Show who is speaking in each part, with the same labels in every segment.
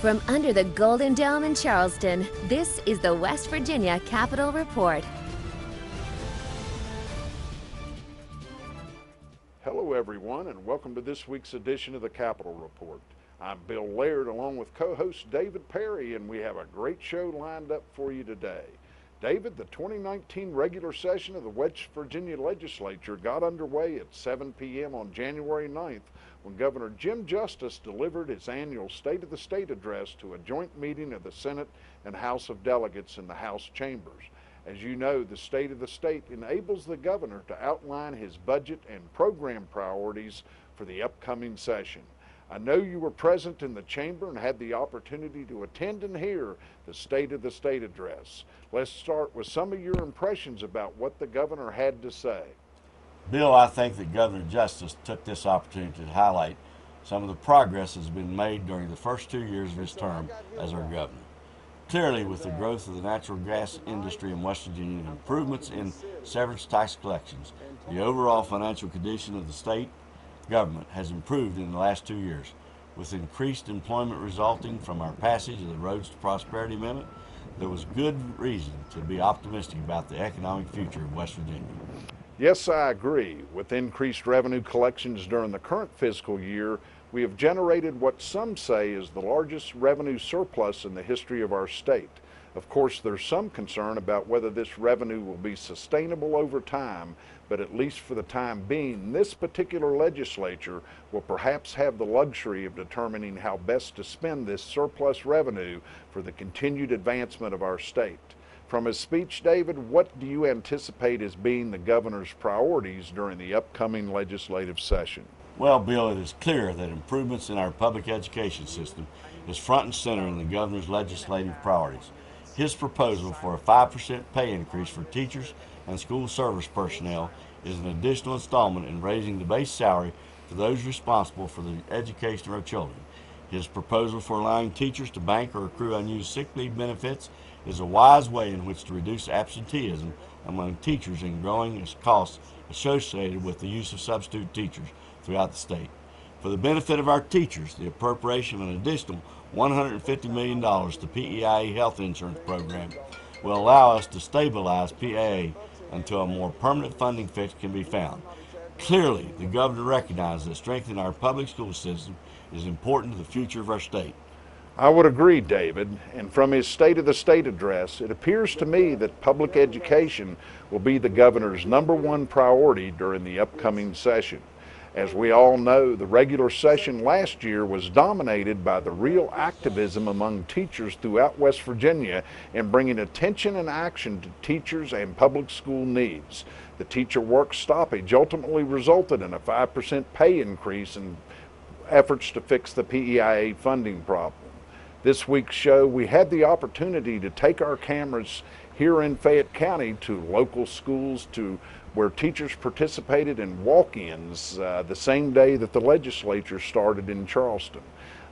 Speaker 1: From under the Golden Dome in Charleston, this is the West Virginia Capitol Report.
Speaker 2: Hello everyone, and welcome to this week's edition of the Capitol Report. I'm Bill Laird along with co-host David Perry, and we have a great show lined up for you today. David, the 2019 regular session of the West Virginia Legislature got underway at 7 p.m. on January 9th when Governor Jim Justice delivered his annual State of the State address to a joint meeting of the Senate and House of Delegates in the House chambers. As you know, the State of the State enables the governor to outline his budget and program priorities for the upcoming session. I know you were present in the chamber and had the opportunity to attend and hear the State of the State address. Let's start with some of your impressions about what the governor had to say.
Speaker 3: Bill, I think that Governor Justice took this opportunity to highlight some of the progress that has been made during the first 2 years of his term as our governor. Clearly, with the growth of the natural gas industry in West Virginia and improvements in severance tax collections, the overall financial condition of the state government has improved in the last 2 years. With increased employment resulting from our passage of the Roads to Prosperity Amendment, there was good reason to be optimistic about the economic future of West Virginia.
Speaker 2: Yes, I agree. With increased revenue collections during the current fiscal year, we have generated what some say is the largest revenue surplus in the history of our state. Of course, there's some concern about whether this revenue will be sustainable over time, but at least for the time being, this particular legislature will perhaps have the luxury of determining how best to spend this surplus revenue for the continued advancement of our state. From his speech, David, what do you anticipate as being the governor's priorities during the upcoming legislative session?
Speaker 3: Well, Bill, it is clear that improvements in our public education system is front and center in the governor's legislative priorities. His proposal for a 5% pay increase for teachers and school service personnel is an additional installment in raising the base salary for those responsible for the education of our children. His proposal for allowing teachers to bank or accrue unused sick leave benefits is a wise way in which to reduce absenteeism among teachers and growing costs associated with the use of substitute teachers throughout the state. For the benefit of our teachers, the appropriation of an additional $150 million to PEIA health insurance program will allow us to stabilize PEIA until a more permanent funding fix can be found. Clearly, the governor recognizes that strengthening our public school system is important to the future of our state.
Speaker 2: I would agree, David, and from his State of the State address, it appears to me that public education will be the governor's #1 priority during the upcoming session. As we all know, the regular session last year was dominated by the real activism among teachers throughout West Virginia in bringing attention and action to teachers and public school needs. The teacher work stoppage ultimately resulted in a 5% pay increase and efforts to fix the PEIA funding problem. This week's show, we had the opportunity to take our cameras here in Fayette County to local schools where teachers participated in walk-ins the same day that the legislature started in Charleston.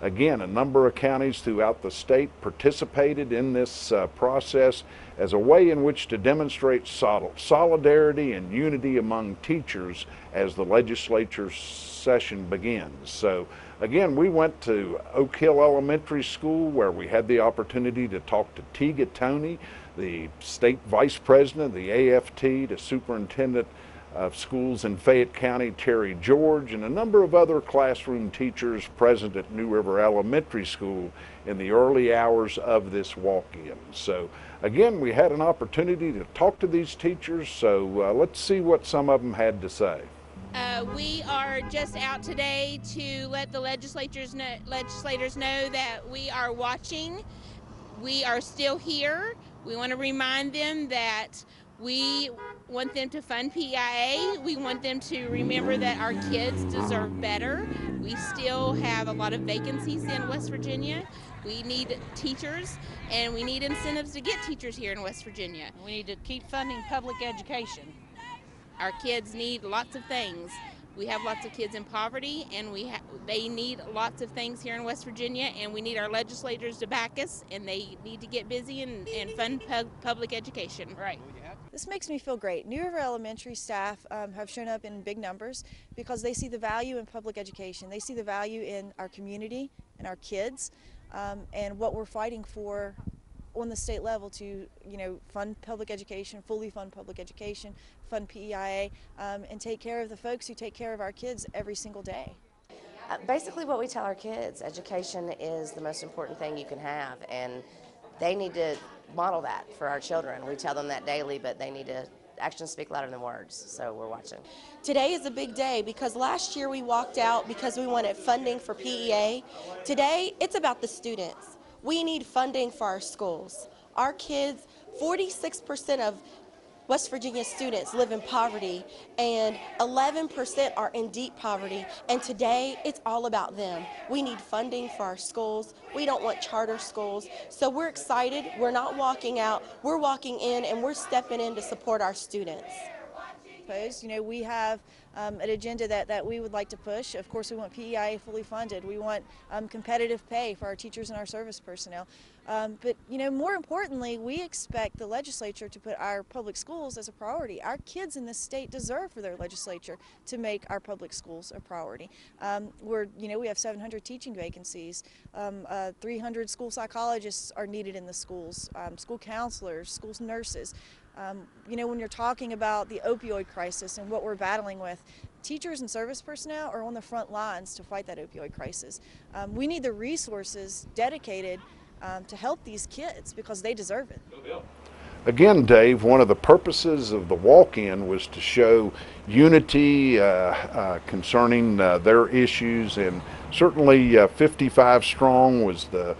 Speaker 2: Again, a number of counties throughout the state participated in this process as a way in which to demonstrate solidarity and unity among teachers as the legislature session begins. So again, we went to Oak Hill Elementary School where we had the opportunity to talk to Tiga Tony, the state vice president of the AFT, to superintendent of schools in Fayette County, Terry George, and a number of other classroom teachers present at New River Elementary School in the early hours of this walk-in. So again, we had an opportunity to talk to these teachers, so let's see what some of them had to say.
Speaker 4: We are just out today to let the legislators know that we are watching. We are still here. We want to remind them that we want them to fund PEIA. We want them to remember that our kids deserve better. We still have a lot of vacancies in West Virginia. We need teachers, and we need incentives to get teachers here in West Virginia.
Speaker 5: We need to keep funding public education.
Speaker 4: Our kids need lots of things. We have lots of kids in poverty, and they need lots of things here in West Virginia, and we need our legislators to back us, and they need to get busy and fund public education.
Speaker 5: Right.
Speaker 6: This makes me feel great. New River Elementary staff have shown up in big numbers because they see the value in public education. They see the value in our community and our kids. and what we're fighting for on the state level to, fund public education, fully fund public education, fund PEIA, and take care of the folks who take care of our kids every single day.
Speaker 7: Basically what we tell our kids, education is the most important thing you can have, and they need to model that for our children. We tell them that daily, but they need to, actions speak louder than words, so we're watching.
Speaker 8: Today is a big day because last year we walked out because we wanted funding for PEA. Today, it's about the students. We need funding for our schools. Our kids, 46% of West Virginia students live in poverty, and 11% are in deep poverty, and today it's all about them. We need funding for our schools. We don't want charter schools, so we're excited. We're not walking out, we're walking in, and we're stepping in to support our students.
Speaker 6: We have an agenda that we would like to push. Of course, we want PEIA fully funded. We want competitive pay for our teachers and our service personnel. But more importantly, we expect the legislature to put our public schools as a priority. Our kids in this state deserve for their legislature to make our public schools a priority. We have 700 teaching vacancies. 300 school psychologists are needed in the schools, school counselors, school nurses. When you're talking about the opioid crisis and what we're battling with, teachers and service personnel are on the front lines to fight that opioid crisis. We need the resources dedicated to help these kids because they deserve it.
Speaker 2: Again, Dave, one of the purposes of the walk-in was to show unity concerning their issues, and certainly 55 strong was the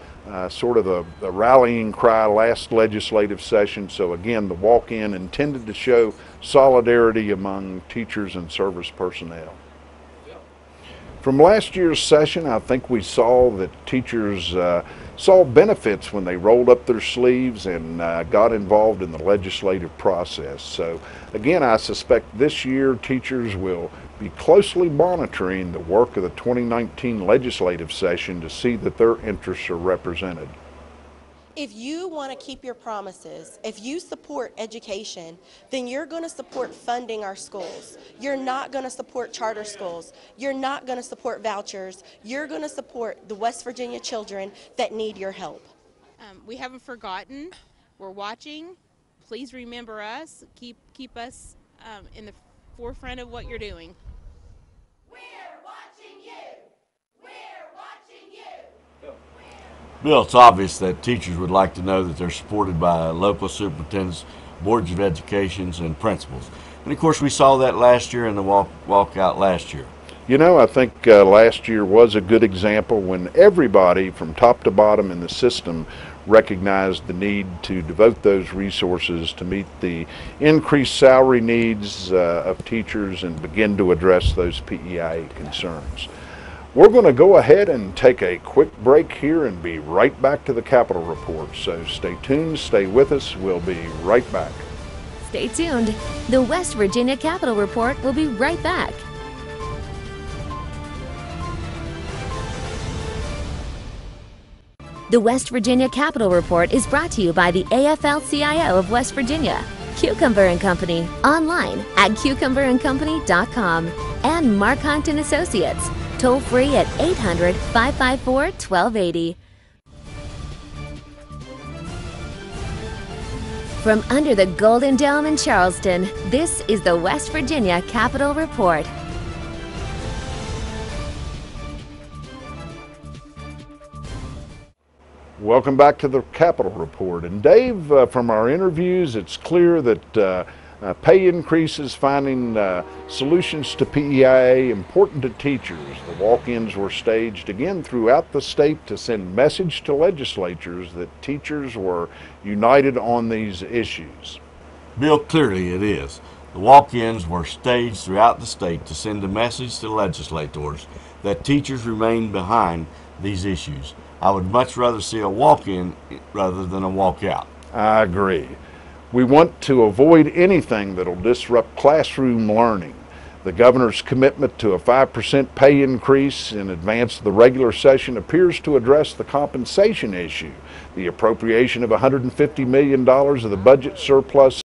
Speaker 2: sort of the rallying cry last legislative session. So again, the walk-in intended to show solidarity among teachers and service personnel. From last year's session, I think we saw that teachers saw benefits when they rolled up their sleeves and got involved in the legislative process. So again, I suspect this year teachers will be closely monitoring the work of the 2019 legislative session to see that their interests are represented.
Speaker 8: If you want to keep your promises, if you support education, then you're going to support funding our schools. You're not going to support charter schools. You're not going to support vouchers. You're going to support the West Virginia children that need your help.
Speaker 4: We haven't forgotten. We're watching. Please remember us. Keep us in the forefront of what you're doing.
Speaker 9: We're watching you. We're watching you.
Speaker 3: Bill, it's obvious that teachers would like to know that they're supported by local superintendents, boards of educations, and principals. And of course, we saw that last year in the walkout last year.
Speaker 2: I think last year was a good example when everybody from top to bottom in the system recognized the need to devote those resources to meet the increased salary needs of teachers and begin to address those PEIA concerns. We're going to go ahead and take a quick break here and be right back to the Capitol Report. So stay tuned, stay with us. We'll be right back.
Speaker 1: Stay tuned. The West Virginia Capitol Report will be right back. The West Virginia Capitol Report is brought to you by the AFL-CIO of West Virginia, Cucumber & Company, online at cucumberandcompany.com, and Mark Hunt & Associates, toll free at 800-554-1280. From under the Golden Dome in Charleston, this is the West Virginia Capitol Report.
Speaker 2: Welcome back to the Capitol Report. And Dave, from our interviews, it's clear that pay increases, finding solutions to PEIA important to teachers. The walk-ins were staged again throughout the state to send message to legislatures that teachers were united on these issues.
Speaker 3: Bill, clearly it is. The walk-ins were staged throughout the state to send a message to legislators that teachers remain behind these issues. I would much rather see a walk-in rather than a walk-out.
Speaker 2: I agree. We want to avoid anything that will disrupt classroom learning. The governor's commitment to a 5% pay increase in advance of the regular session appears to address the compensation issue. The appropriation of $150 million of the budget surplus